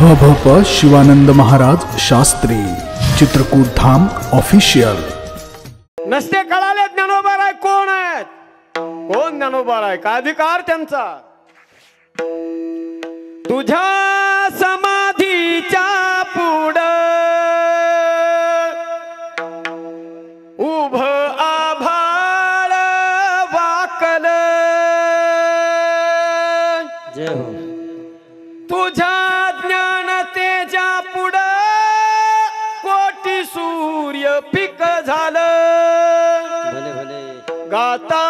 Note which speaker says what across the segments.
Speaker 1: हभप शिवानंद महाराज शास्त्री चित्रकूट धाम official.
Speaker 2: नसते कळाले ज्ञानोबाराय कोण आहेत, कोण ज्ञानोबाराय, काय अधिकार त्यांचा। तुझ्या समाधीच्या पुढं उभ आभाळ वाकल,
Speaker 3: जय हो।
Speaker 2: तुझ्या ज्ञानतेच्या पुढं कोटी सूर्य पीक झालं।
Speaker 3: भले भले
Speaker 2: गाता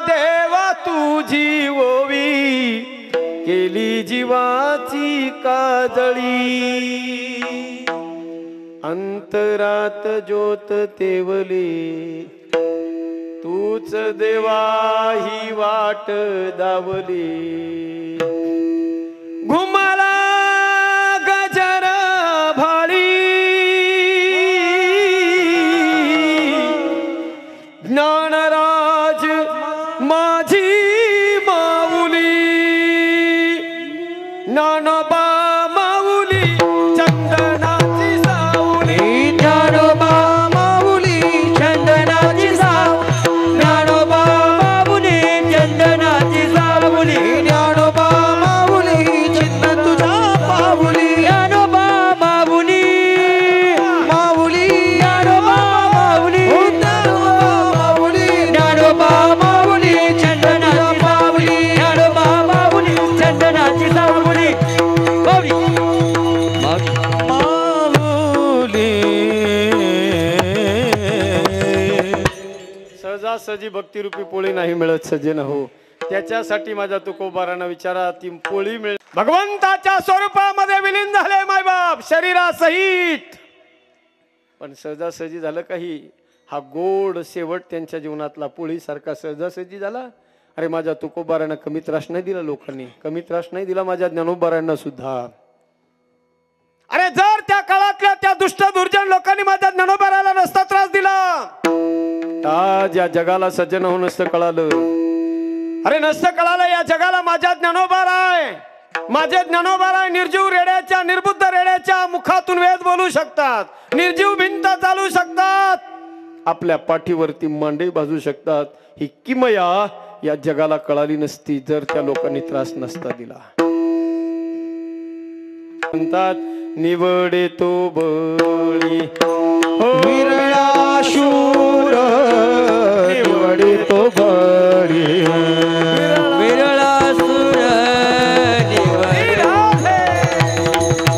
Speaker 2: देवा तुझी ओवी, केली जीवाची काजळी। अंतरात ज्योत तेवली, तूच देवा ही वाट दावली। घुमला गजर भाळी, ज्ञानराज माझी माऊली। ज्ञानोबा माऊली चंदनाची सावली,
Speaker 3: ज्ञानोबा माऊली चंदनाची सावली, ज्ञानोबा माऊली चंदनाची सावली, ज्ञानोबा माऊली चिन्ह तुझ्या पाऊली, ज्ञानोबा माऊली माऊली, ज्ञानोबा माऊली माऊली, ज्ञानोबा माऊली चंदनाची सावली, ज्ञानोबा माऊली चंदनाची सावली।
Speaker 2: सहजासहजी भक्तिरूपी पोळी नाही मिळत सजन हो, त्याच्यासाठी माझ्या तुकोबारानं विचारा ती पोळी मिळ। भगवंताच्या स्वरूपामध्ये विलीन झाले मायबाप शरीरासहित, पण सहजासहजी झालं काही, हा गोड शेवट त्यांच्या जीवनातला पोळी सारखा सहजासहजी झाला। अरे माझ्या तुकोबारानं कमी त्रास नाही दिला, लोकांनी कमी त्रास नाही दिला माझ्या ज्ञानोबारांना सुद्धा। अरे जर त्या काळातल्या त्या दुष्ट दुर्जन लोकांनी माझ्या ज्ञानोबाराला नसता त्रास दिला, आज या जगाला सज्जन होऊन नसतं कळालं। अरे नसतं कळालं या जगाला माझ्या ज्ञानोबाराय, माझे ज्ञानोबाराय निर्जीव रेड्याच्या निर्बुद्ध रेड्याच्या मुखातून वेद बोलू शकतात, निर्जीव भिंत चालू शकतात, आपल्या पाठीवरती मांडे बाजू शकतात। ही किमया या जगाला कळाली नसती जर त्या लोकांनी त्रास नसता दिला। म्हणतात निवडे तो बळी
Speaker 3: विरळा शूर, निवडे तो बळी विरळा सूर,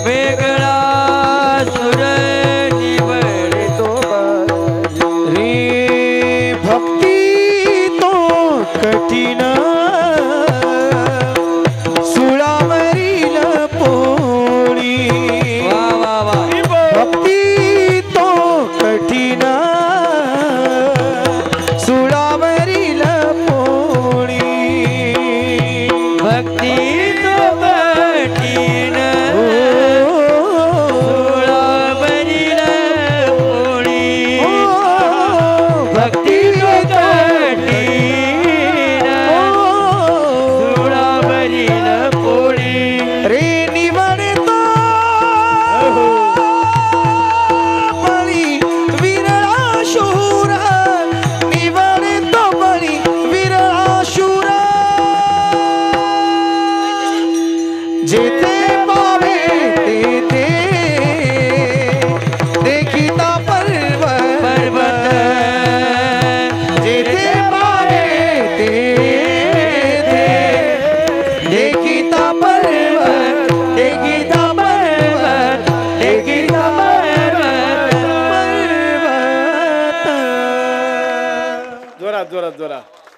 Speaker 3: वेगळा सूर निवडे तो बळी। रे भक्ती तो कठीण सुळावरील पोळी, वा वा वा। भक्ती तो कठीण सुळावरील पोळी, भक्ती तो कठीण सुळावरील पोळी, भक्ती तो कठीण सुळावरील पोळी। रे निवडतो बळी विरळा शूर, निवडतो बळी विरळा शूर। जेथे पावे तेथे देखिता पर्वत, जेथे पावे तेथे देखिता पर्वत, देखिता पर्वत, देखिता पर्वत, पर्वत।
Speaker 2: जोरात जोरात जोरात।